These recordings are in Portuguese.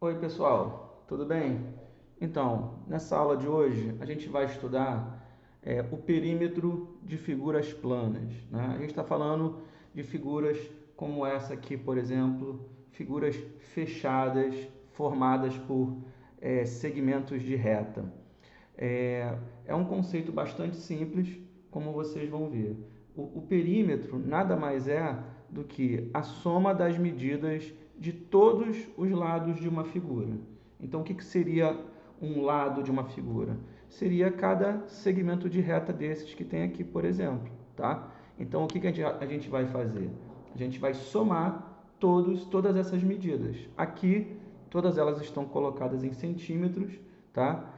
Oi pessoal, tudo bem? Então, nessa aula de hoje a gente vai estudar o perímetro de figuras planas, né? A gente está falando de figuras como essa aqui, por exemplo, figuras fechadas formadas por segmentos de reta. É um conceito bastante simples, como vocês vão ver. O perímetro nada mais é do que a soma das medidas de todos os lados de uma figura. Então, o que seria um lado de uma figura? Seria cada segmento de reta desses que tem aqui, por exemplo. Tá? Então, o que a gente vai fazer? A gente vai somar todas essas medidas. Aqui, todas elas estão colocadas em centímetros, tá?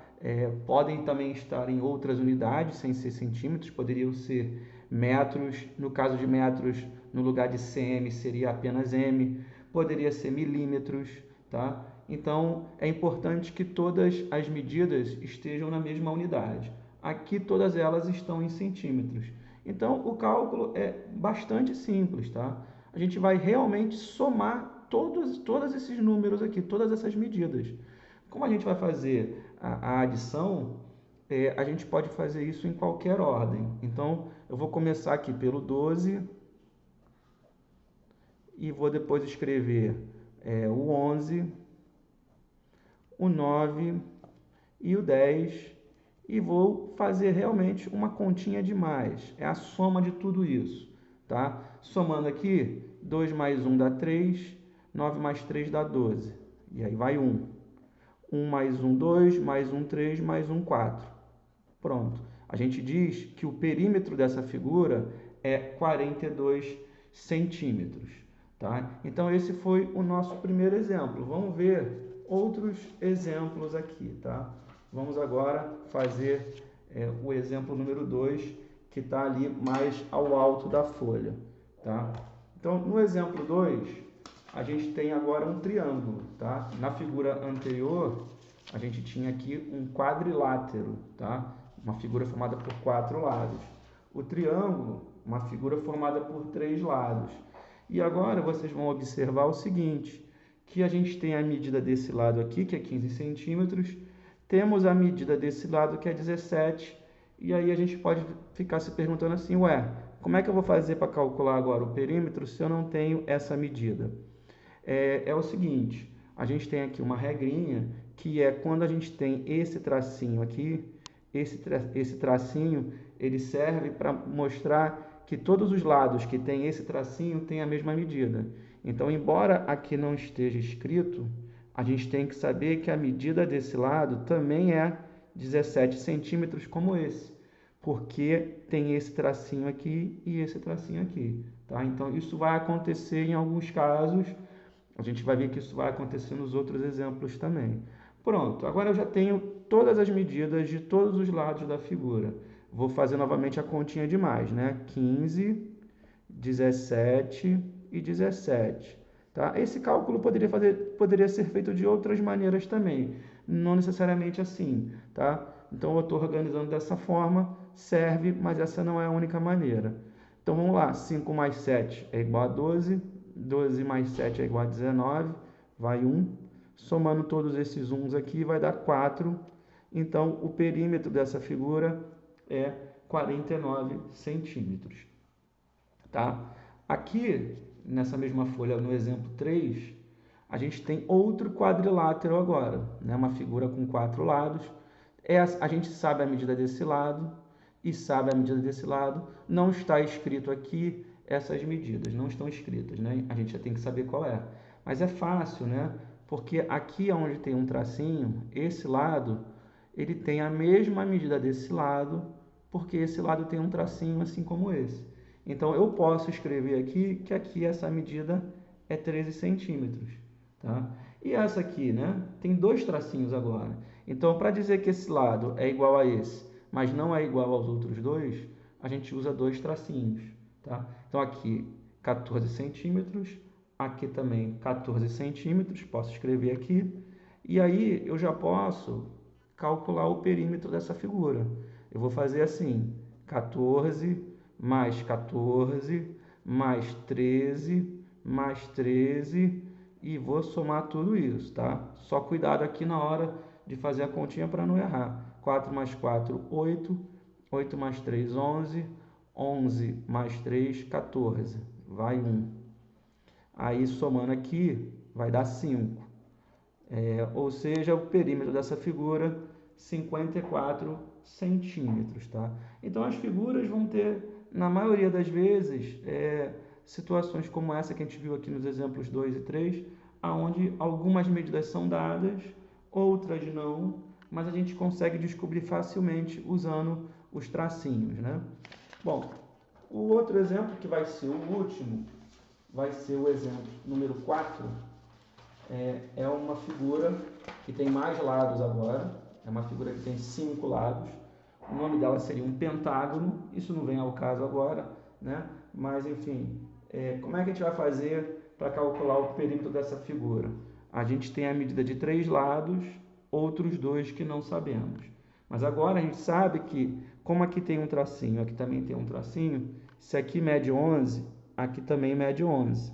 Podem também estar em outras unidades, sem ser centímetros, poderiam ser metros. No caso de metros, no lugar de cm seria apenas m, poderia ser milímetros, tá? Então é importante que todas as medidas estejam na mesma unidade. Aqui todas elas estão em centímetros. Então o cálculo é bastante simples, tá? A gente vai realmente somar todos esses números aqui, todas essas medidas. Como a gente vai fazer a adição, a gente pode fazer isso em qualquer ordem. Então, eu vou começar aqui pelo 12 e vou depois escrever o 11, o 9 e o 10 e vou fazer realmente uma continha de mais. É a soma de tudo isso, tá? Somando aqui, 2 mais 1 dá 3, 9 mais 3 dá 12. E aí vai 1. 1 mais 1, 2, mais 1, 3, mais 1, 4. Pronto. A gente diz que o perímetro dessa figura é 42 centímetros. Tá? Então, esse foi o nosso primeiro exemplo. Vamos ver outros exemplos aqui. Tá? Vamos agora fazer o exemplo número 2, que está ali mais ao alto da folha. Tá? Então, no exemplo 2, a gente tem agora um triângulo. Tá? Na figura anterior, a gente tinha aqui um quadrilátero, tá? Uma figura formada por 4 lados. O triângulo, uma figura formada por 3 lados. E agora vocês vão observar o seguinte, que a gente tem a medida desse lado aqui, que é 15 centímetros, temos a medida desse lado, que é 17, e aí a gente pode ficar se perguntando assim, ué, como é que eu vou fazer para calcular agora o perímetro se eu não tenho essa medida? É o seguinte, a gente tem aqui uma regrinha, que é quando a gente tem esse tracinho aqui, esse tracinho, ele serve para mostrar que todos os lados que tem esse tracinho têm a mesma medida. Então, embora aqui não esteja escrito, a gente tem que saber que a medida desse lado também é 17 centímetros como esse, porque tem esse tracinho aqui e esse tracinho aqui. Tá? Então, isso vai acontecer em alguns casos. A gente vai ver que isso vai acontecer nos outros exemplos também. Pronto, agora eu já tenho todas as medidas de todos os lados da figura. Vou fazer novamente a continha de mais, né? 15, 17 e 17. Tá? Esse cálculo poderia ser feito de outras maneiras também, não necessariamente assim. Tá? Então eu estou organizando dessa forma, serve, mas essa não é a única maneira. Então vamos lá, 5 mais 7 é igual a 12, 12 mais 7 é igual a 19, vai 1. Somando todos esses 1 aqui vai dar 4. Então o perímetro dessa figura é 49 centímetros. Tá? Aqui, nessa mesma folha, no exemplo 3, a gente tem outro quadrilátero agora, né? Uma figura com 4 lados. A gente sabe a medida desse lado e sabe a medida desse lado. Não está escrito aqui essas medidas, não estão escritas, né? A gente já tem que saber qual é. Mas é fácil, né? Porque aqui onde tem um tracinho, esse lado, ele tem a mesma medida desse lado, porque esse lado tem um tracinho assim como esse. Então, eu posso escrever aqui que aqui essa medida é 13 centímetros. Tá? E essa aqui, né? Tem 2 tracinhos agora. Então, para dizer que esse lado é igual a esse, mas não é igual aos outros dois, a gente usa 2 tracinhos. Tá? Então, aqui 14 centímetros, aqui também 14 centímetros, posso escrever aqui. E aí, eu já posso calcular o perímetro dessa figura. Eu vou fazer assim, 14 mais 14, mais 13, mais 13 e vou somar tudo isso, tá? Só cuidado aqui na hora de fazer a continha para não errar. 4 mais 4, 8. 8 mais 3, 11. 11 mais 3, 14. Vai 1. Aí, somando aqui, vai dar 5. Ou seja, o perímetro dessa figura, 54 centímetros, tá? Então, as figuras vão ter, na maioria das vezes, situações como essa que a gente viu aqui nos exemplos 2 e 3, onde algumas medidas são dadas, outras não, mas a gente consegue descobrir facilmente usando os tracinhos, né? Bom, o outro exemplo, que vai ser o último, vai ser o exemplo número 4, é uma figura que tem mais lados agora, é uma figura que tem 5 lados, o nome dela seria um pentágono, isso não vem ao caso agora, né? Mas enfim, como é que a gente vai fazer para calcular o perímetro dessa figura? A gente tem a medida de 3 lados, outros 2 que não sabemos. Mas agora a gente sabe que, como aqui tem um tracinho, aqui também tem um tracinho, se aqui mede 11, aqui também mede 11.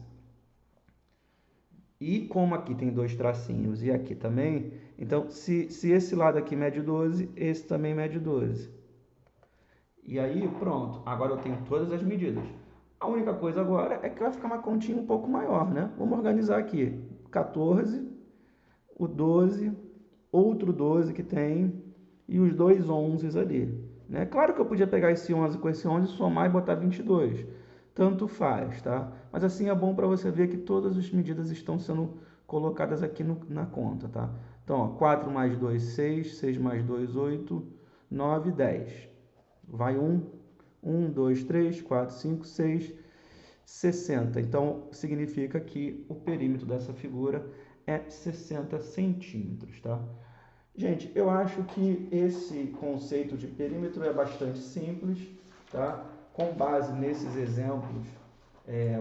E como aqui tem 2 tracinhos e aqui também, então se esse lado aqui mede 12, esse também mede 12. E aí, pronto, agora eu tenho todas as medidas. A única coisa agora é que vai ficar uma continha um pouco maior, né? Vamos organizar aqui. 14, o 12, outro 12 que tem, e os dois 11 ali, né? Claro que eu podia pegar esse 11 com esse 11, somar e botar 22. Tanto faz, tá? Mas assim é bom para você ver que todas as medidas estão sendo colocadas aqui na conta, tá? Então, ó, 4 mais 2, 6. 6 mais 2, 8. 9, 10. Vai 1, 2, 3, 4, 5, 6, 60. Então, significa que o perímetro dessa figura é 60 centímetros, tá? Gente, eu acho que esse conceito de perímetro é bastante simples, tá? Com base nesses exemplos,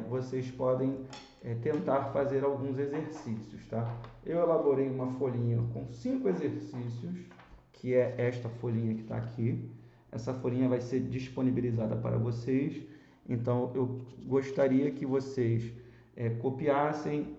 vocês podem tentar fazer alguns exercícios, tá? Eu elaborei uma folhinha com 5 exercícios, que é esta folhinha que está aqui. Essa folhinha vai ser disponibilizada para vocês, então eu gostaria que vocês copiassem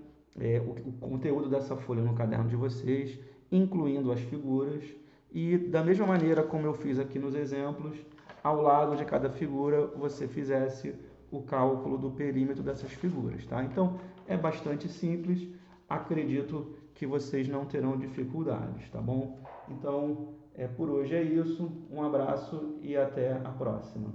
o conteúdo dessa folha no caderno de vocês, incluindo as figuras, e da mesma maneira como eu fiz aqui nos exemplos, ao lado de cada figura você fizesse o cálculo do perímetro dessas figuras, tá? Então é bastante simples, acredito que vocês não terão dificuldades, tá bom? Então por hoje é isso, um abraço e até a próxima.